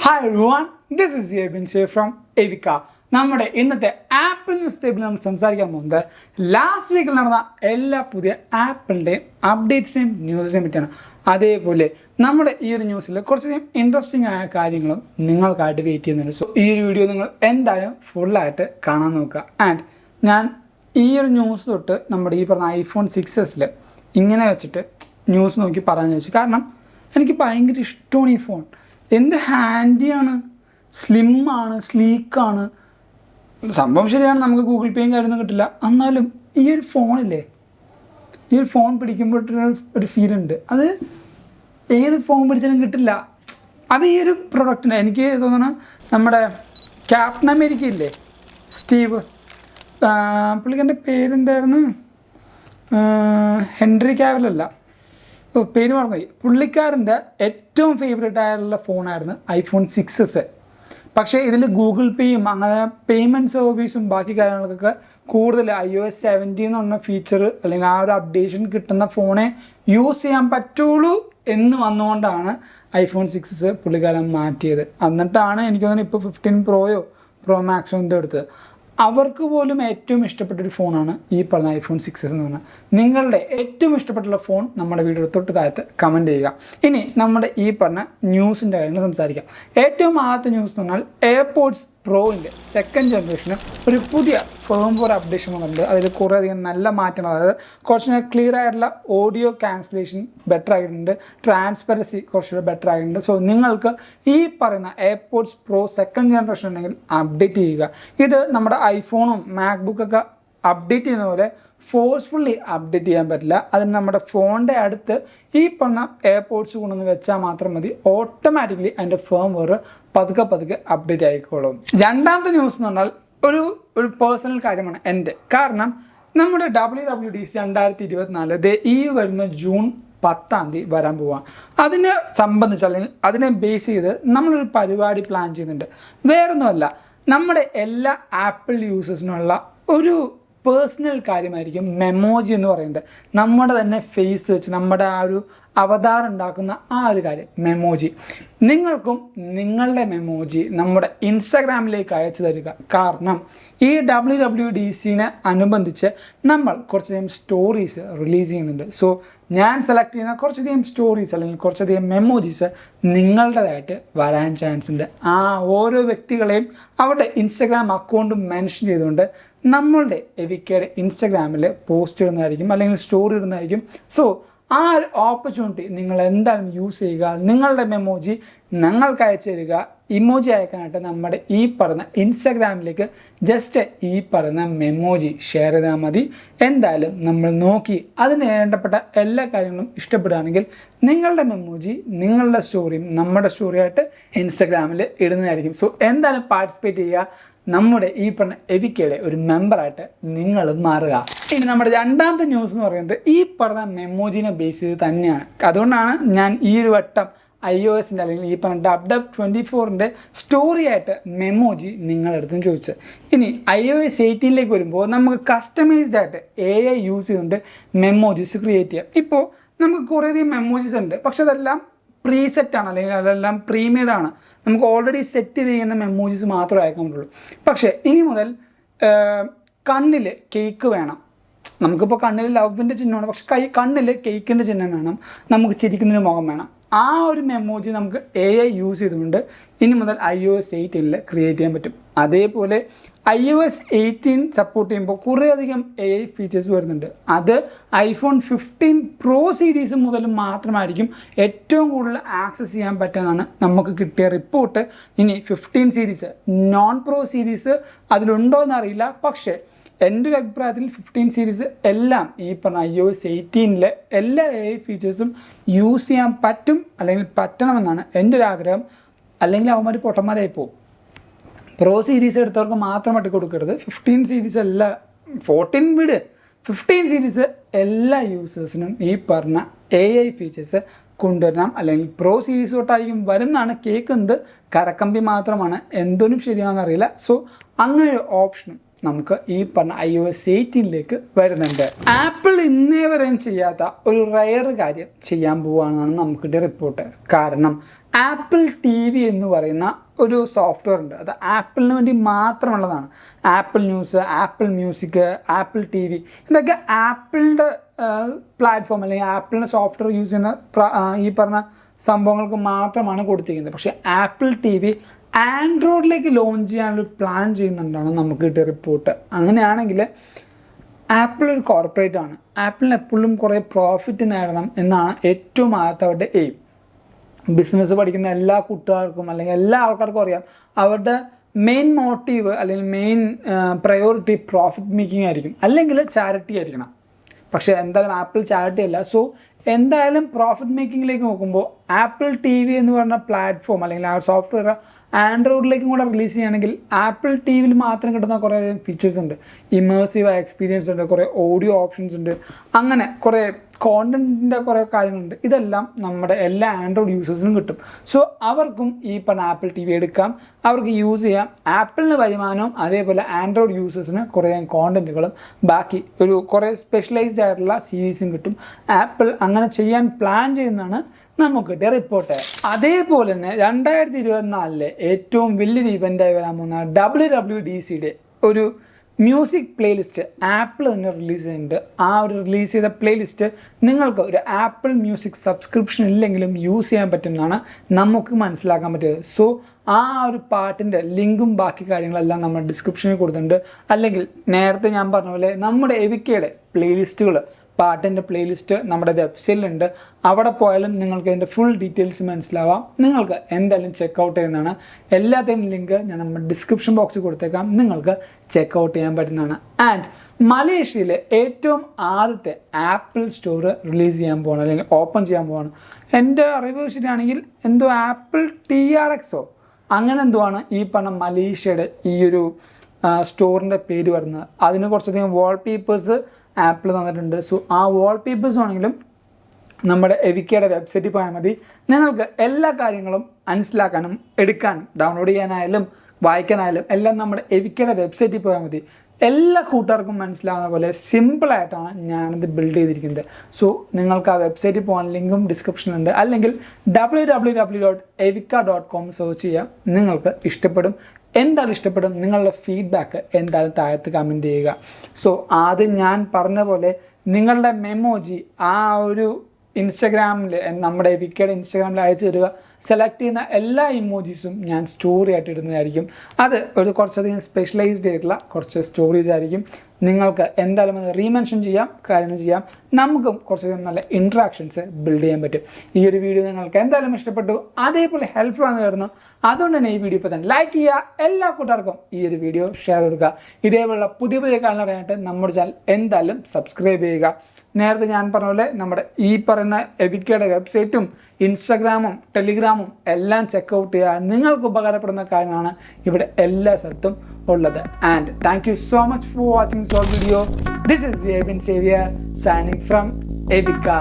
Hi everyone, this is Yabin from Evika. നമ്മുടെ ഇന്നത്തെ apple news table നമ്മൾ സംസാരിക്കാൻ പോകുന്നത് ലാസ്റ്റ് വീക്കിൽ നടന്ന എല്ലാ പുതിയ ആപ്പിളിൻ്റെയും അപ്ഡേറ്റ്സിനെയും ന്യൂസിനെയും പറ്റിയാണ്. അതേപോലെ നമ്മുടെ ഈ ഒരു ന്യൂസിൽ കുറച്ചധികം ഇൻട്രസ്റ്റിംഗ് ആയ കാര്യങ്ങളും നിങ്ങൾക്കായിട്ട് വെയിറ്റ് ചെയ്യുന്നുണ്ട്. സോ ഈ ഒരു വീഡിയോ നിങ്ങൾ എന്തായാലും ഫുള്ളായിട്ട് കാണാൻ നോക്കുക. ആൻഡ് ഞാൻ ഈ ഒരു ന്യൂസ് തൊട്ട് നമ്മുടെ ഈ പറഞ്ഞ iPhone 6s ഇങ്ങനെ വെച്ചിട്ട് ന്യൂസ് നോക്കി പറയാമെന്ന് വെച്ചു. കാരണം എനിക്ക് ഭയങ്കര ഇഷ്ടമാണ് ഈ ഫോൺ. എന്ത് ഹാൻഡിയാണ്, സ്ലിമ്മാണ്, സ്ലീക്കാണ്. സംഭവം ശരിയാണ്, നമുക്ക് ഗൂഗിൾ പേയും കാര്യമൊന്നും കിട്ടില്ല. എന്നാലും ഈ ഒരു ഫോണില്ലേ, ഈ ഒരു ഫോൺ പിടിക്കുമ്പോൾ ഒരു ഫീലുണ്ട്, അത് ഏത് ഫോൺ പിടിച്ചാലും കിട്ടില്ല. അത് ഈ ഒരു പ്രൊഡക്റ്റിന് എനിക്ക് തോന്നുന്നു നമ്മുടെ ക്യാപ്റ്റൻ അമേരിക്ക ഇല്ലേ, സ്റ്റീവ്, പുള്ളിക്കാരൻ്റെ പേരെന്തായിരുന്നു, ഹെൻറി കാവിലല്ല, പേര് മറന്നുപോയി. പുള്ളിക്കാരൻ്റെ ഏറ്റവും ഫേവറേറ്റ് ആയിട്ടുള്ള ഫോണായിരുന്നു iPhone 6s. പക്ഷേ ഇതിൽ ഗൂഗിൾ പേയും അങ്ങനെ പേയ്മെൻറ്റ് സർവീസും ബാക്കി കാര്യങ്ങൾക്കൊക്കെ കൂടുതൽ iOS 17 എന്ന് പറഞ്ഞ ഫീച്ചർ അല്ലെങ്കിൽ ആ ഒരു അപ്ഡേഷൻ കിട്ടുന്ന ഫോണെ യൂസ് ചെയ്യാൻ പറ്റുള്ളൂ എന്ന് വന്നുകൊണ്ടാണ് iPhone 6s പുള്ളിക്കാരൻ മാറ്റിയത്. എന്നിട്ടാണ് എനിക്ക് തോന്നുന്നത് ഇപ്പോൾ 15 പ്രോയോ പ്രോ മാക്സോ എന്തോ എടുത്തത്. അവർക്ക് പോലും ഏറ്റവും ഇഷ്ടപ്പെട്ടൊരു ഫോണാണ് ഈ പറഞ്ഞ iPhone 6s എന്ന് പറഞ്ഞാൽ. നിങ്ങളുടെ ഏറ്റവും ഇഷ്ടപ്പെട്ടുള്ള ഫോൺ നമ്മുടെ വീഡിയോ തൊട്ട് താഴത്ത് കമൻറ്റ് ചെയ്യുക. ഇനി നമ്മുടെ ഈ പറഞ്ഞ ന്യൂസിൻ്റെ കാര്യങ്ങൾ സംസാരിക്കാം. ഏറ്റവും ആദ്യത്തെ ന്യൂസ് എന്ന് പറഞ്ഞാൽ എയർപോഡ്സ് പ്രോവിൻ്റെ 2nd ജനറേഷന് ഒരു പുതിയ ഫേംവെയർ അപ്ഡേഷൻ വന്നിട്ടുണ്ട്. അതിൽ കുറേയധികം നല്ല മാറ്റങ്ങൾ, അതായത് കുറച്ചുകൂടെ ക്ലിയർ ആയിട്ടുള്ള ഓഡിയോ ക്യാൻസലേഷൻ ബെറ്റർ ആയിട്ടുണ്ട്, ട്രാൻസ്പെറൻസി കുറച്ചുകൂടെ ബെറ്റർ ആയിട്ടുണ്ട്. സോ നിങ്ങൾക്ക് ഈ പറയുന്ന എയർപോഡ്സ് പ്രോ 2nd ജനറേഷൻ ഉണ്ടെങ്കിൽ അപ്ഡേറ്റ് ചെയ്യുക. ഇത് നമ്മുടെ ഐഫോണും മാക്ബുക്കൊക്കെ അപ്ഡേറ്റ് ചെയ്യുന്ന പോലെ ഫോഴ്സ്ഫുള്ളി അപ്ഡേറ്റ് ചെയ്യാൻ പറ്റില്ല. അതിന് നമ്മുടെ ഫോണിൻ്റെ അടുത്ത് ഈ പറഞ്ഞ എയർപോഡ്സ് കൊണ്ടുവന്ന് വെച്ചാൽ മാത്രം മതി. ഓട്ടോമാറ്റിക്കലി അതിൻ്റെ ഫേംവെയർ പതുക്കെ അപ്ഡേറ്റ് ആയിക്കോളും. രണ്ടാമത്തെ ന്യൂസ് എന്ന് പറഞ്ഞാൽ ഒരു പേഴ്സണൽ കാര്യമാണ് എൻ്റെ. കാരണം നമ്മുടെ WWDC 2024 ഈ വരുന്ന ജൂൺ 10 വരാൻ പോവാം. അതിനെ സംബന്ധിച്ച് അല്ലെങ്കിൽ അതിനെ ബേസ് ചെയ്ത് നമ്മളൊരു പരിപാടി പ്ലാൻ ചെയ്യുന്നുണ്ട്. വേറൊന്നുമല്ല, നമ്മുടെ എല്ലാ ആപ്പിൾ യൂസേഴ്സിനുള്ള ഒരു പേഴ്സണൽ കാര്യമായിരിക്കും മെമ്മോജി എന്ന് പറയുന്നത്. നമ്മുടെ തന്നെ ഫേസ് വെച്ച് നമ്മുടെ ആ ഒരു അവതാരം ഉണ്ടാക്കുന്ന ആ ഒരു കാര്യം മെമ്മോജി. നിങ്ങൾക്കും നിങ്ങളുടെ മെമ്മോജി നമ്മുടെ ഇൻസ്റ്റാഗ്രാമിലേക്ക് അയച്ചു തരിക. കാരണം ഈ WWDCനെ അനുബന്ധിച്ച് നമ്മൾ കുറച്ചധികം സ്റ്റോറീസ് റിലീസ് ചെയ്യുന്നുണ്ട്. സോ ഞാൻ സെലക്ട് ചെയ്യുന്ന കുറച്ചധികം സ്റ്റോറീസ് അല്ലെങ്കിൽ കുറച്ചധികം മെമ്മോജീസ് നിങ്ങളുടേതായിട്ട് വരാൻ ചാൻസ് ഉണ്ട്. ആ ഓരോ വ്യക്തികളെയും അവരുടെ ഇൻസ്റ്റാഗ്രാം അക്കൗണ്ട് മെൻഷൻ ചെയ്തുകൊണ്ട് നമ്മളുടെ എവിക്കയുടെ ഇൻസ്റ്റാഗ്രാമിൽ പോസ്റ്റ് ഇടുന്നതായിരിക്കും അല്ലെങ്കിൽ സ്റ്റോറി ഇടുന്നതായിരിക്കും. സോ ആ ഒരു ഓപ്പർച്യൂണിറ്റി നിങ്ങൾ എന്തായാലും യൂസ് ചെയ്യുക. നിങ്ങളുടെ മെമ്മോജി ഞങ്ങൾക്ക് അയച്ചു തരിക. ഇമോജി അയക്കാനായിട്ട് നമ്മുടെ ഈ പറഞ്ഞ ഇൻസ്റ്റാഗ്രാമിലേക്ക് ജസ്റ്റ് ഈ പറയുന്ന മെമ്മോജി ഷെയർ ചെയ്താൽ മതി. എന്തായാലും നമ്മൾ നോക്കി അതിന് വേണ്ടപ്പെട്ട എല്ലാ കാര്യങ്ങളും ഇഷ്ടപ്പെടുകയാണെങ്കിൽ നിങ്ങളുടെ മെമ്മോജി നിങ്ങളുടെ സ്റ്റോറിയും നമ്മുടെ സ്റ്റോറിയായിട്ട് ഇൻസ്റ്റാഗ്രാമിൽ ഇടുന്നതായിരിക്കും. സോ എന്തായാലും പാർട്ടിസിപ്പേറ്റ് ചെയ്യുക. നമ്മുടെ ഈ പറഞ്ഞ എവിക്കയുടെ ഒരു മെമ്പറായിട്ട് നിങ്ങൾ മാറുക. ഇനി നമ്മുടെ രണ്ടാമത്തെ ന്യൂസ് എന്ന് പറയുന്നത് ഈ പറഞ്ഞ മെമ്മോജിനെ ബേസ് ചെയ്ത് തന്നെയാണ്. അതുകൊണ്ടാണ് ഞാൻ ഈ ഒരു വട്ടം iOSൻ്റെ അല്ലെങ്കിൽ ഈ പറഞ്ഞ WW24ൻ്റെ സ്റ്റോറി ആയിട്ട് മെമ്മോജി നിങ്ങളെടുത്തും ചോദിച്ചത്. ഇനി iOS 18 വരുമ്പോൾ നമുക്ക് കസ്റ്റമൈസ്ഡ് ആയിട്ട് AI യൂസ് ചെയ്തുകൊണ്ട് മെമ്മോജീസ് ക്രിയേറ്റ് ചെയ്യാം. ഇപ്പോൾ നമുക്ക് കുറേയധികം മെമ്മോജീസ് ഉണ്ട്, പക്ഷെ അതെല്ലാം പ്രീസെറ്റാണ് അല്ലെങ്കിൽ അതെല്ലാം പ്രീമെയ്ഡാണ്. നമുക്ക് ഓൾറെഡി സെറ്റ് ചെയ്യുന്ന മെമ്മോജീസ് മാത്രമേ അയക്കാൻ പറ്റുള്ളൂ. പക്ഷേ ഇനി മുതൽ കണ്ണിൽ കേക്ക് വേണം. നമുക്കിപ്പോൾ കണ്ണിൽ ലവിൻ്റെ ചിഹ്നമാണ്, പക്ഷെ കണ്ണിൽ കേക്കിൻ്റെ ചിഹ്നം വേണം. നമുക്ക് ചിരിക്കുന്നൊരു മുഖം വേണം. ആ ഒരു മെമ്മോജി നമുക്ക് AI യൂസ് ചെയ്തുകൊണ്ട് ഇനി മുതൽ iOS 18 ക്രിയേറ്റ് ചെയ്യാൻ പറ്റും. അതേപോലെ iOS 18 സപ്പോർട്ട് ചെയ്യുമ്പോൾ കുറേയധികം AI ഫീച്ചേഴ്സ് വരുന്നുണ്ട്. അത് iPhone 15 Pro സീരീസ് മുതൽ മാത്രമായിരിക്കും ഏറ്റവും കൂടുതൽ ആക്സസ് ചെയ്യാൻ പറ്റുന്നതാണ് നമുക്ക് കിട്ടിയ റിപ്പോർട്ട്. ഇനി 15 സീരീസ്, നോൺ പ്രോ സീരീസ് അതിലുണ്ടോ എന്നറിയില്ല. പക്ഷേ എൻ്റെ ഒരു അഭിപ്രായത്തിൽ 15 സീരീസ് എല്ലാം ഈ പറഞ്ഞ iOS 18 എല്ലാ AI ഫീച്ചേഴ്സും യൂസ് ചെയ്യാൻ പറ്റും അല്ലെങ്കിൽ പറ്റണമെന്നാണ് എൻ്റെ ഒരു ആഗ്രഹം. അല്ലെങ്കിൽ അവന്മാർ പൊട്ടന്മാരായി പോകും. പ്രോ സീരീസ് എടുത്തവർക്ക് മാത്രമായിട്ട് കൊടുക്കരുത്. 15 സീരീസ് എല്ലാ 14 വിട്, 15 സീരീസ് എല്ലാ യൂസേഴ്സിനും ഈ പറഞ്ഞ AI ഫീച്ചേഴ്സ് കൊണ്ടുവരണം. അല്ലെങ്കിൽ പ്രോ സീരീസ് തൊട്ടായിരിക്കും വരുന്നതാണ് കേൾക്കുന്നത്. കരക്കമ്പി മാത്രമാണ്, എന്തൊന്നും ശരിയാണെന്നറിയില്ല. സോ അങ്ങനെ ഒരു ഓപ്ഷനും നമുക്ക് ഈ പറഞ്ഞ iOS 18 വരുന്നുണ്ട്. ആപ്പിൾ ഇന്നേ വരെയും ചെയ്യാത്ത ഒരു റയർ കാര്യം ചെയ്യാൻ പോവുകയാണെന്നാണ് നമുക്ക് റിപ്പോർട്ട്. കാരണം ആപ്പിൾ TV എന്ന് പറയുന്ന ഒരു സോഫ്റ്റ്വെയർ ഉണ്ട്. അത് ആപ്പിളിന് വേണ്ടി മാത്രമുള്ളതാണ്. Apple news, apple music, apple TV ഇതൊക്കെ ആപ്പിളിൻ്റെ പ്ലാറ്റ്ഫോം അല്ലെങ്കിൽ ആപ്പിളിൻ്റെ സോഫ്റ്റ്വെയർ യൂസ് ചെയ്യുന്ന ഈ പറഞ്ഞ സംഭവങ്ങൾക്ക് മാത്രമാണ് കൊടുത്തിരിക്കുന്നത്. പക്ഷേ ആപ്പിൾ TV ആൻഡ്രോയിഡിലേക്ക് ലോഞ്ച് ചെയ്യാനൊരു പ്ലാൻ ചെയ്യുന്നുണ്ടാണ് നമുക്ക് കിട്ടിയ റിപ്പോർട്ട്. അങ്ങനെയാണെങ്കിൽ ആപ്പിൾ ഒരു കോർപ്പറേറ്റ് ആണ്. ആപ്പിളിന് എപ്പോഴും കുറേ പ്രോഫിറ്റ് നേടണം എന്നാണ് ഏറ്റവും ആദ്യത്തെ അവരുടെ എയിം. ബിസിനസ് പഠിക്കുന്ന എല്ലാ കുട്ടികൾക്കും അല്ലെങ്കിൽ എല്ലാ ആൾക്കാർക്കും അറിയാം അവരുടെ മെയിൻ മോട്ടീവ് അല്ലെങ്കിൽ മെയിൻ പ്രയോറിറ്റി പ്രോഫിറ്റ് മേക്കിംഗ് ആയിരിക്കും, അല്ലെങ്കിൽ ചാരിറ്റി ആയിരിക്കണം. പക്ഷേ എന്തായാലും ആപ്പിൾ ചാരിറ്റി അല്ല. സോ എന്തായാലും പ്രോഫിറ്റ് മേക്കിങ്ങിലേക്ക് നോക്കുമ്പോൾ ആപ്പിൾ TV എന്ന് പറഞ്ഞ പ്ലാറ്റ്ഫോം അല്ലെങ്കിൽ ആ സോഫ്റ്റ്വെയർ ആൻഡ്രോയിഡിലേക്കും കൂടെ റിലീസ് ചെയ്യുകയാണെങ്കിൽ ആപ്പിൾ TVയിൽ മാത്രം കിട്ടുന്ന കുറേ ഫീച്ചേഴ്സ് ഉണ്ട്. ഇമേഴ്സീവ് എക്സ്പീരിയൻസ് ഉണ്ട്, കുറേ ഓഡിയോ ഓപ്ഷൻസ് ഉണ്ട്, അങ്ങനെ കുറേ കോണ്ടൻറ്റിൻ്റെ കുറേ കാര്യങ്ങളുണ്ട്. ഇതെല്ലാം നമ്മുടെ എല്ലാ ആൻഡ്രോയിഡ് യൂസേഴ്സിനും കിട്ടും. സോ അവർക്കും ഈ പറഞ്ഞ ആപ്പിൾ TV എടുക്കാം, അവർക്ക് യൂസ് ചെയ്യാം. ആപ്പിളിന് വരുമാനവും അതേപോലെ ആൻഡ്രോയിഡ് യൂസേഴ്സിന് കുറേ കോണ്ടൻറ്റുകളും ബാക്കി ഒരു കുറേ സ്പെഷ്യലൈസ്ഡ് ആയിട്ടുള്ള സീരീസും കിട്ടും. ആപ്പിൾ അങ്ങനെ ചെയ്യാൻ പ്ലാൻ ചെയ്യുന്നതാണ് നമുക്ക് കിട്ടിയ റിപ്പോർട്ട്. അതേപോലെ തന്നെ 2024 ഏറ്റവും വലിയൊരു ഇവൻ്റായി വരാൻ പോകുന്ന WWDCയുടെ ഒരു മ്യൂസിക് പ്ലേലിസ്റ്റ് ആപ്പിൾ തന്നെ റിലീസ് ചെയ്യുന്നുണ്ട്. ആ ഒരു റിലീസ് ചെയ്ത പ്ലേലിസ്റ്റ് നിങ്ങൾക്ക് ഒരു ആപ്പിൾ മ്യൂസിക് സബ്സ്ക്രിപ്ഷൻ ഇല്ലെങ്കിലും യൂസ് ചെയ്യാൻ പറ്റുമെന്നാണ് നമുക്ക് മനസ്സിലാക്കാൻ പറ്റിയത്. സോ ആ ഒരു പാട്ടിൻ്റെ ലിങ്കും ബാക്കി കാര്യങ്ങളെല്ലാം നമ്മൾ ഡിസ്ക്രിപ്ഷനിൽ കൊടുത്തിട്ടുണ്ട്. അല്ലെങ്കിൽ നേരത്തെ ഞാൻ പറഞ്ഞ പോലെ നമ്മുടെ എവിക്കയുടെ പ്ലേലിസ്റ്റുകൾ, പാട്ടിൻ്റെ പ്ലേലിസ്റ്റ് നമ്മുടെ വെബ്സൈറ്റിലുണ്ട്. അവിടെ പോയാലും നിങ്ങൾക്ക് അതിൻ്റെ ഫുൾ ഡീറ്റെയിൽസ് മനസ്സിലാവാം. നിങ്ങൾക്ക് എന്തായാലും ചെക്കൗട്ട് ചെയ്യുന്നതാണ്. എല്ലാത്തിനും ലിങ്ക് ഞാൻ നമ്മുടെ ഡിസ്ക്രിപ്ഷൻ ബോക്സിൽ കൊടുത്തേക്കാം, നിങ്ങൾക്ക് ചെക്കൗട്ട് ചെയ്യാൻ പറ്റുന്നതാണ്. ആൻഡ് മലേഷ്യയിലെ ഏറ്റവും ആദ്യത്തെ ആപ്പിൾ സ്റ്റോർ റിലീസ് ചെയ്യാൻ പോകണം അല്ലെങ്കിൽ ഓപ്പൺ ചെയ്യാൻ പോകണം. എൻ്റെ അറിവ് വെച്ചിട്ടാണെങ്കിൽ എന്തോ ആപ്പിൾ TRX അങ്ങനെ എന്തോ ആണ് ഈ പറഞ്ഞ മലേഷ്യയുടെ ഈ ഒരു സ്റ്റോറിൻ്റെ പേര് വരുന്നത്. അതിന് കുറച്ചധികം വാൾപേപ്പേഴ്സ് ആപ്പിൾ തന്നിട്ടുണ്ട്. സോ ആ വാൾപേപ്പേഴ്സ് ആണെങ്കിലും നമ്മുടെ എവിക്കയുടെ വെബ്സൈറ്റിൽ പോയാൽ മതി. നിങ്ങൾക്ക് എല്ലാ കാര്യങ്ങളും മനസ്സിലാക്കാനും എടുക്കാനും ഡൗൺലോഡ് ചെയ്യാനായാലും വായിക്കാനായാലും എല്ലാം നമ്മുടെ എവിക്കയുടെ വെബ്സൈറ്റിൽ പോയാൽ മതി. എല്ലാ കൂട്ടുകാർക്കും മനസ്സിലാവുന്ന പോലെ സിമ്പിളായിട്ടാണ് ഞാനത് ബിൽഡ് ചെയ്തിരിക്കുന്നത്. സോ നിങ്ങൾക്ക് ആ വെബ്സൈറ്റിൽ പോകാൻ ലിങ്കും ഡിസ്ക്രിപ്ഷനുണ്ട്. അല്ലെങ്കിൽ www.evica.com സെർച്ച് ചെയ്യാം. നിങ്ങൾക്ക് ഇഷ്ടപ്പെടും, എന്തായാലും ഇഷ്ടപ്പെടും. നിങ്ങളുടെ ഫീഡ്ബാക്ക് എന്തായാലും താഴത്ത് കമൻറ്റ് ചെയ്യുക. സോ ആദ്യം ഞാൻ പറഞ്ഞ പോലെ നിങ്ങളുടെ മെമ്മോജി ആ ഒരു ഇൻസ്റ്റഗ്രാമിൽ നമ്മുടെ എവിക്കയുടെ ഇൻസ്റ്റഗ്രാമിൽ അയച്ചു തരിക. സെലക്ട് ചെയ്യുന്ന എല്ലാ ഇമോജീസും ഞാൻ സ്റ്റോറി ആയിട്ട് ഇടുന്നതായിരിക്കും. അത് ഒരു കുറച്ചധികം സ്പെഷ്യലൈസ്ഡ് ആയിട്ടുള്ള കുറച്ച് സ്റ്റോറീസ് ആയിരിക്കും. നിങ്ങൾക്ക് എന്തായാലും അത് റീമെൻഷൻ ചെയ്യാം, കാര്യങ്ങൾ ചെയ്യാം. നമുക്കും കുറച്ചധികം നല്ല ഇൻട്രാക്ഷൻസ് ബിൽഡ് ചെയ്യാൻ പറ്റും. ഈ ഒരു വീഡിയോ നിങ്ങൾക്ക് എന്തായാലും ഇഷ്ടപ്പെട്ടു, അതേപോലെ ഹെൽപ്ഫുൾ ആണെന്ന് കരുതുന്നു. അതുകൊണ്ട് തന്നെ ഈ വീഡിയോ ഇപ്പോൾ തന്നെ ലൈക്ക് ചെയ്യുക. എല്ലാ കൂട്ടുകാർക്കും ഈ ഒരു വീഡിയോ ഷെയർ കൊടുക്കുക. ഇതേപോലുള്ള പുതിയ കാര്യങ്ങൾ അറിയാനായിട്ട് നമ്മുടെ ചാനൽ എന്തായാലും സബ്സ്ക്രൈബ് ചെയ്യുക. നേരത്തെ ഞാൻ പറഞ്ഞ പോലെ നമ്മുടെ ഈ പറയുന്ന എവിക്കയുടെ വെബ്സൈറ്റും ഇൻസ്റ്റഗ്രാമും ടെലിഗ്രാമും എല്ലാം ചെക്കൗട്ട് ചെയ്യുക. നിങ്ങൾക്ക് ഉപകാരപ്പെടുന്ന കാര്യങ്ങളാണ് ഇവിടെ എല്ലാ സ്ഥലത്തും ഉള്ളത്. And thank you so much for watching this video. This is Xavier signing from Evica.